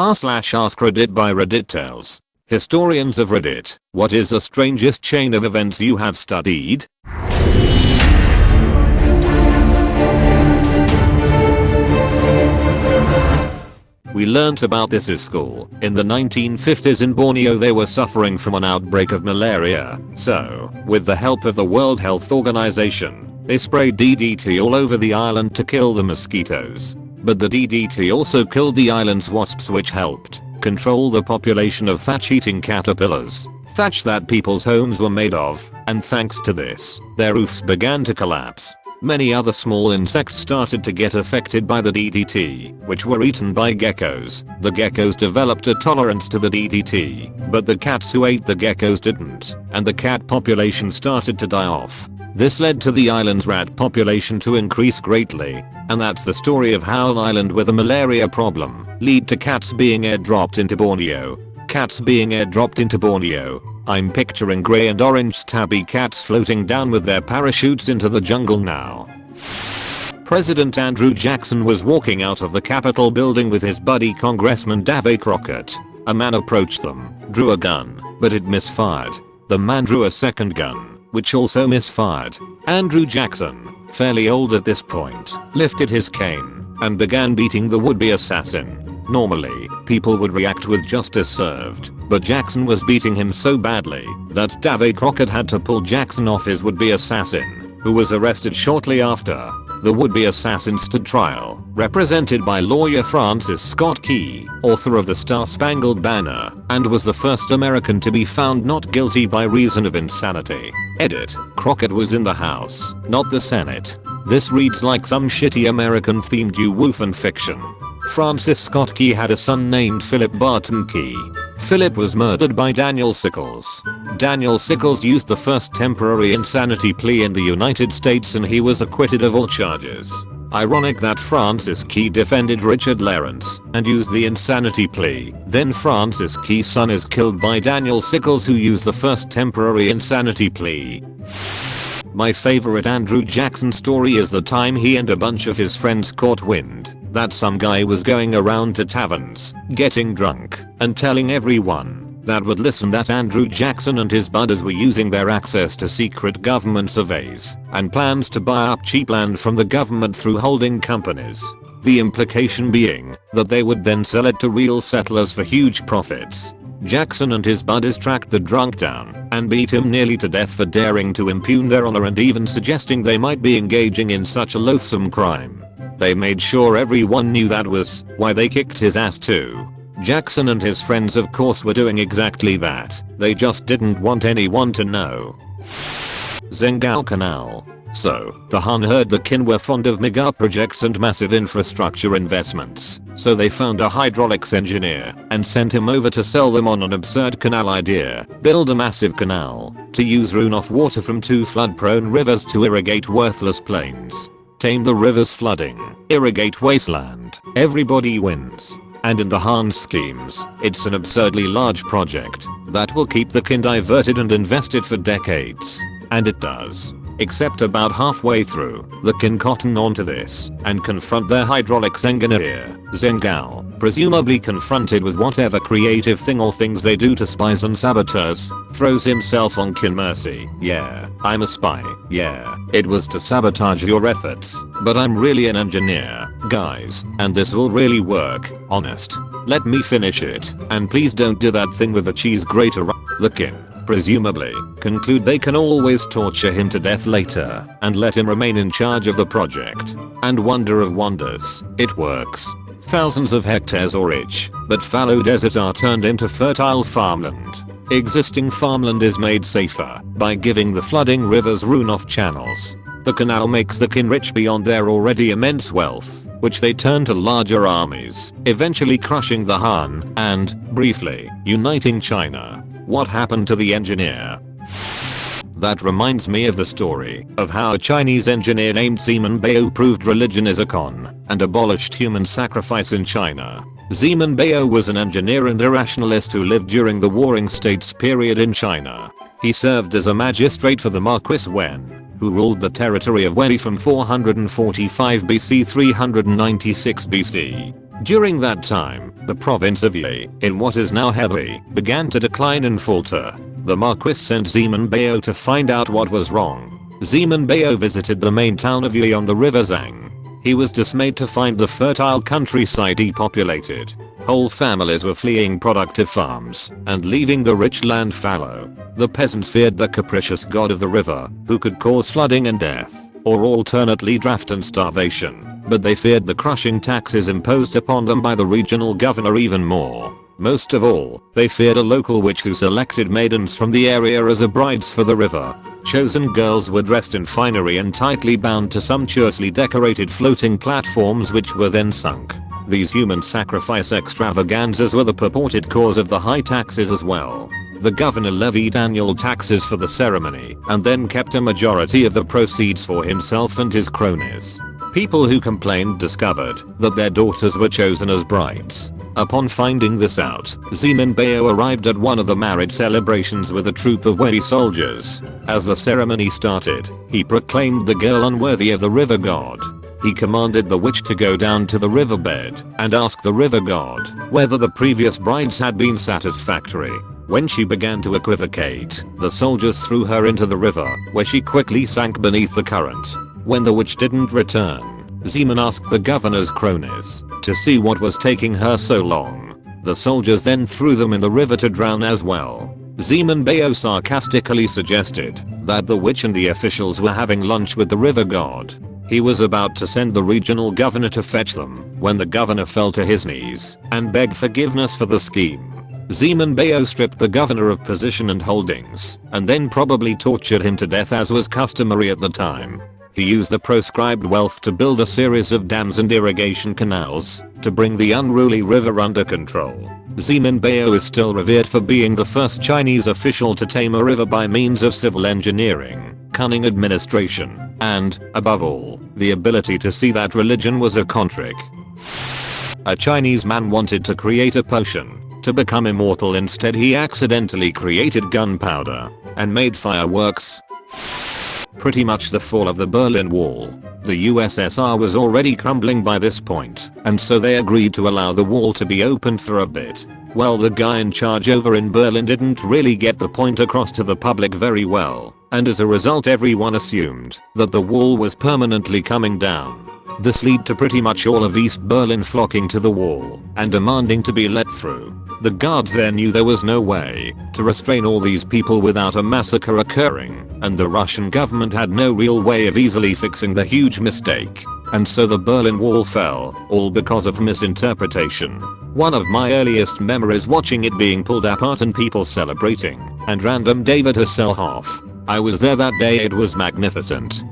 r/AskReddit by Reddit tells. Historians of Reddit, what is the strangest chain of events you have studied? We learnt about this at school. In the 1950s in Borneo they were suffering from an outbreak of malaria, so, with the help of the World Health Organization, they sprayed DDT all over the island to kill the mosquitoes. But the DDT also killed the island's wasps, which helped control the population of thatch-eating caterpillars, thatch that people's homes were made of, and thanks to this, their roofs began to collapse. Many other small insects started to get affected by the DDT, which were eaten by geckos. The geckos developed a tolerance to the DDT, but the cats who ate the geckos didn't, and the cat population started to die off. This led to the island's rat population to increase greatly, and that's the story of how an island with a malaria problem lead to cats being airdropped into Borneo. Cats being airdropped into Borneo. I'm picturing grey and orange tabby cats floating down with their parachutes into the jungle now. President Andrew Jackson was walking out of the Capitol building with his buddy Congressman Davy Crockett. A man approached them, drew a gun, but it misfired. The man drew a second gun, which also misfired. Andrew Jackson, fairly old at this point, lifted his cane and began beating the would-be assassin. Normally, people would react with justice served, but Jackson was beating him so badly that Davy Crockett had to pull Jackson off his would-be assassin, who was arrested shortly after. The would-be assassin stood trial, represented by lawyer Francis Scott Key, author of the Star-Spangled Banner, and was the first American to be found not guilty by reason of insanity. Edit: Crockett was in the House, not the Senate. This reads like some shitty American-themed woof fiction. Francis Scott Key had a son named Philip Barton Key. Philip was murdered by Daniel Sickles. Daniel Sickles used the first temporary insanity plea in the United States and he was acquitted of all charges. Ironic that Francis Key defended Richard Lawrence and used the insanity plea. Then Francis Key's son is killed by Daniel Sickles, who used the first temporary insanity plea. My favorite Andrew Jackson story is the time he and a bunch of his friends caught wind that some guy was going around to taverns, getting drunk, and telling everyone that would listen that Andrew Jackson and his buddies were using their access to secret government surveys and plans to buy up cheap land from the government through holding companies. The implication being that they would then sell it to real settlers for huge profits. Jackson and his buddies tracked the drunk down and beat him nearly to death for daring to impugn their honor and even suggesting they might be engaging in such a loathsome crime. They made sure everyone knew that was why they kicked his ass too. Jackson and his friends of course were doing exactly that. They just didn't want anyone to know. Zhengzhou Canal. So, the Han heard the Qin were fond of mega projects and massive infrastructure investments, so they found a hydraulics engineer and sent him over to sell them on an absurd canal idea. Build a massive canal to use runoff water from two flood-prone rivers to irrigate worthless plains. Tame the river's flooding, irrigate wasteland, everybody wins. And in the Han schemes, it's an absurdly large project that will keep the Qin diverted and invested for decades. And it does. Except about halfway through, the Qin cotton onto this and confront their hydraulics engineer, Zhengzhou, presumably confronted with whatever creative thing or things they do to spies and saboteurs, throws himself on Qin mercy. Yeah, I'm a spy. Yeah, it was to sabotage your efforts, but I'm really an engineer, guys, and this will really work, honest. Let me finish it, and please don't do that thing with the cheese grater. The Qin, presumably, conclude they can always torture him to death later and let him remain in charge of the project. And wonder of wonders, it works. Thousands of hectares or rich but fallow desert are turned into fertile farmland. Existing farmland is made safer by giving the flooding rivers runoff channels. The canal makes the Qin rich beyond their already immense wealth, which they turn to larger armies, eventually crushing the Han and, briefly, uniting China. What happened to the engineer? That reminds me of the story of how a Chinese engineer named Zeman Bao proved religion is a con and abolished human sacrifice in China. Zeman Bao was an engineer and irrationalist who lived during the Warring States period in China. He served as a magistrate for the Marquis Wen, who ruled the territory of Wei from 445 BC 396 BC. During that time, the province of Yi, in what is now Hebei, began to decline and falter. The Marquis sent Zeman Bao to find out what was wrong. Zeman Bao visited the main town of Yi on the river Zhang. He was dismayed to find the fertile countryside depopulated. Whole families were fleeing productive farms and leaving the rich land fallow. The peasants feared the capricious god of the river, who could cause flooding and death, or alternately drought and starvation, but they feared the crushing taxes imposed upon them by the regional governor even more. Most of all, they feared a local witch who selected maidens from the area as brides for the river. Chosen girls were dressed in finery and tightly bound to sumptuously decorated floating platforms which were then sunk. These human sacrifice extravaganzas were the purported cause of the high taxes as well. The governor levied annual taxes for the ceremony and then kept a majority of the proceeds for himself and his cronies. People who complained discovered that their daughters were chosen as brides. Upon finding this out, Zeman Bao arrived at one of the marriage celebrations with a troop of Wei soldiers. As the ceremony started, he proclaimed the girl unworthy of the river god. He commanded the witch to go down to the riverbed and ask the river god whether the previous brides had been satisfactory. When she began to equivocate, the soldiers threw her into the river, where she quickly sank beneath the current. When the witch didn't return, Zeman asked the governor's cronies to see what was taking her so long. The soldiers then threw them in the river to drown as well. Zeman Bao sarcastically suggested that the witch and the officials were having lunch with the river god. He was about to send the regional governor to fetch them when the governor fell to his knees and begged forgiveness for the scheme. Zeman Bao stripped the governor of position and holdings and then probably tortured him to death as was customary at the time. He used the proscribed wealth to build a series of dams and irrigation canals to bring the unruly river under control. Zeman Bao is still revered for being the first Chinese official to tame a river by means of civil engineering, cunning administration, and, above all, the ability to see that religion was a contrick. A Chinese man wanted to create a potion to become immortal. Instead, he accidentally created gunpowder and made fireworks. Pretty much the fall of the Berlin Wall. The USSR was already crumbling by this point, and so they agreed to allow the wall to be opened for a bit. Well, the guy in charge over in Berlin didn't really get the point across to the public very well, and as a result everyone assumed that the wall was permanently coming down. This led to pretty much all of East Berlin flocking to the wall and demanding to be let through. The guards there knew there was no way to restrain all these people without a massacre occurring, and the Russian government had no real way of easily fixing the huge mistake. And so the Berlin Wall fell, all because of misinterpretation. One of my earliest memories watching it being pulled apart and people celebrating, and random David Hasselhoff. I was there that day. It was magnificent.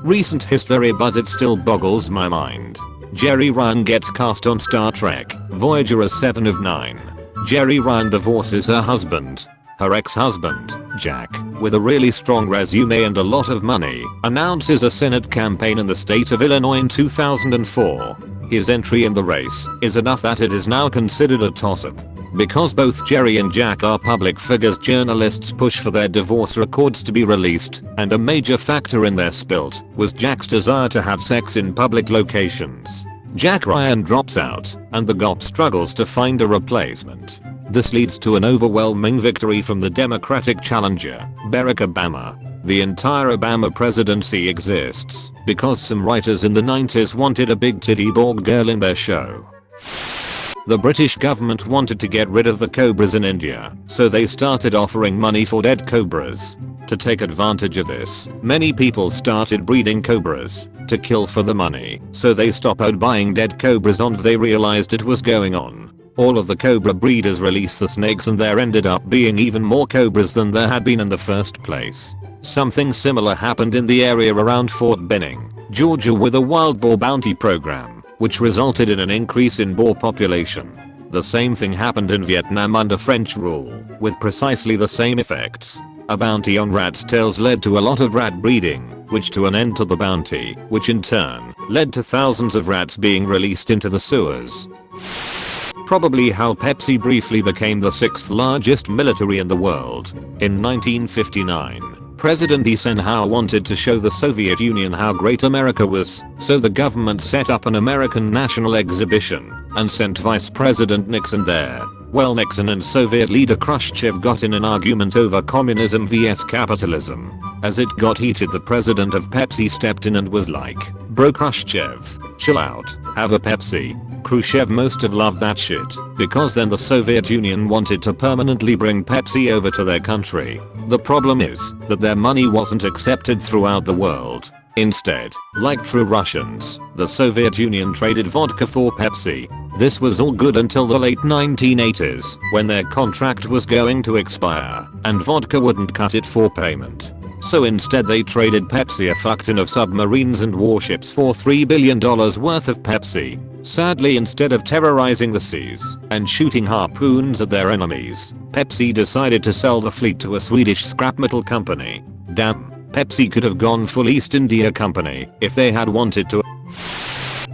Recent history, but it still boggles my mind. Jerry Ryan gets cast on Star Trek Voyager as 7 of 9. Jerry Ryan divorces her husband. Her ex-husband, Jack, with a really strong resume and a lot of money, announces a Senate campaign in the state of Illinois in 2004. His entry in the race is enough that it is now considered a toss-up. Because both Jerry and Jack are public figures, journalists push for their divorce records to be released, and a major factor in their split was Jack's desire to have sex in public locations. Jack Ryan drops out, and the GOP struggles to find a replacement. This leads to an overwhelming victory from the Democratic challenger, Barack Obama. The entire Obama presidency exists because some writers in the 90s wanted a big titty Borg girl in their show. The British government wanted to get rid of the cobras in India, so they started offering money for dead cobras. To take advantage of this, many people started breeding cobras to kill for the money, so they stopped buying dead cobras once they realized it was going on. All of the cobra breeders released the snakes, and there ended up being even more cobras than there had been in the first place. Something similar happened in the area around Fort Benning, Georgia, with a wild boar bounty program, which resulted in an increase in boar population. The same thing happened in Vietnam under French rule, with precisely the same effects. A bounty on rat's tails led to a lot of rat breeding, which to an end to the bounty, which in turn led to thousands of rats being released into the sewers. Probably how Pepsi briefly became the 6th largest military in the world. In 1959, President Eisenhower wanted to show the Soviet Union how great America was, so the government set up an American national exhibition and sent Vice President Nixon there. Well, Nixon and Soviet leader Khrushchev got in an argument over communism vs capitalism. As it got heated, the president of Pepsi stepped in and was like, "Bro Khrushchev, chill out, have a Pepsi." Khrushchev must have loved that shit, because then the Soviet Union wanted to permanently bring Pepsi over to their country. The problem is that their money wasn't accepted throughout the world. Instead, like true Russians, the Soviet Union traded vodka for Pepsi. This was all good until the late 1980s, when their contract was going to expire, and vodka wouldn't cut it for payment. So instead they traded Pepsi, a fuck ton of submarines and warships, for $3 billion worth of Pepsi. Sadly, instead of terrorizing the seas and shooting harpoons at their enemies, Pepsi decided to sell the fleet to a Swedish scrap metal company. Damn, Pepsi could have gone full East India Company if they had wanted to.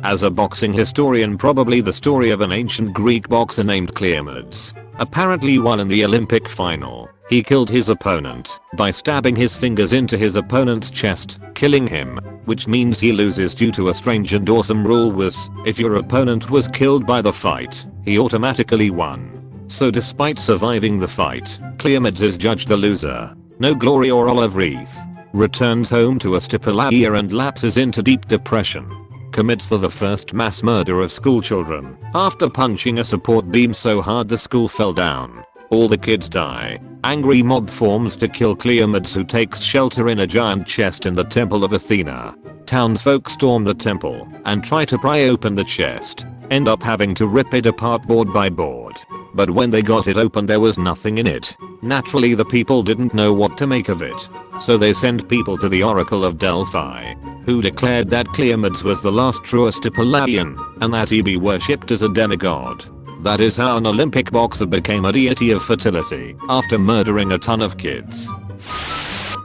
As a boxing historian, probably the story of an ancient Greek boxer named Cleomedes apparently won in the Olympic final. He killed his opponent by stabbing his fingers into his opponent's chest, killing him, which means he loses due to a strange and awesome rule was, if your opponent was killed by the fight, he automatically won. So despite surviving the fight, Cleomedes is judged the loser. No glory or olive wreath. Returns home to a stipulatia and lapses into deep depression. Commits the first mass murder of schoolchildren after punching a support beam so hard the school fell down. All the kids die. Angry mob forms to kill Cleomedes, who takes shelter in a giant chest in the temple of Athena. Townsfolk storm the temple and try to pry open the chest, end up having to rip it apart board by board. But when they got it open, there was nothing in it. Naturally, the people didn't know what to make of it. So they sent people to the Oracle of Delphi, who declared that Cleomedes was the last true Astypalachian and that he be worshipped as a demigod. That is how an Olympic boxer became a deity of fertility after murdering a ton of kids.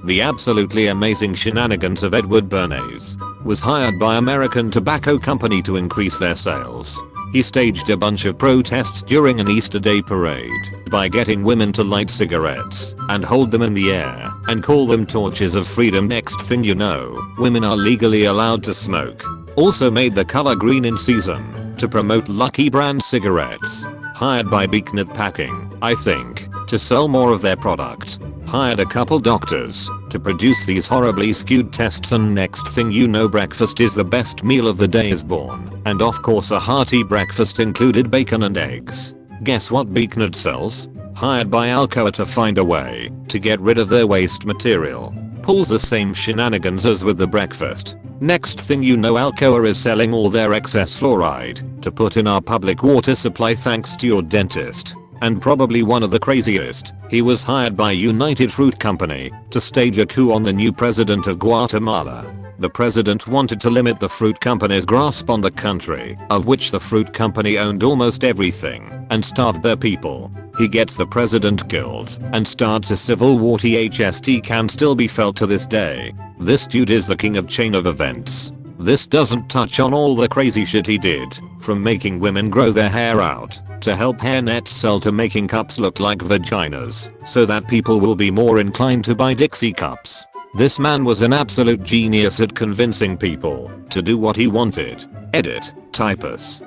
The absolutely amazing shenanigans of Edward Bernays was hired by American Tobacco Company to increase their sales. He staged a bunch of protests during an Easter Day parade by getting women to light cigarettes and hold them in the air and call them torches of freedom. Next thing you know, women are legally allowed to smoke. Also made the color green in season to promote Lucky brand cigarettes. Hired by Beeknet Packing, I think, to sell more of their product. Hired a couple doctors to produce these horribly skewed tests, and next thing you know, breakfast is the best meal of the day is born. And of course a hearty breakfast included bacon and eggs. Guess what Beeknet sells? Hired by Alcoa to find a way to get rid of their waste material. Pulls the same shenanigans as with the breakfast. Next thing you know, Alcoa is selling all their excess fluoride to put in our public water supply thanks to your dentist. And probably one of the craziest, he was hired by United Fruit Company to stage a coup on the new president of Guatemala. The president wanted to limit the fruit company's grasp on the country, of which the fruit company owned almost everything, and starved their people. He gets the president killed and starts a civil war. THST can still be felt to this day. This dude is the king of chain of events. This doesn't touch on all the crazy shit he did, from making women grow their hair out, to help hair nets sell, to making cups look like vaginas, so that people will be more inclined to buy Dixie cups. This man was an absolute genius at convincing people to do what he wanted. Edit, typus.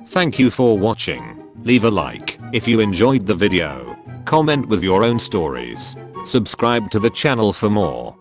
Thank you for watching. Leave a like if you enjoyed the video. Comment with your own stories. Subscribe to the channel for more.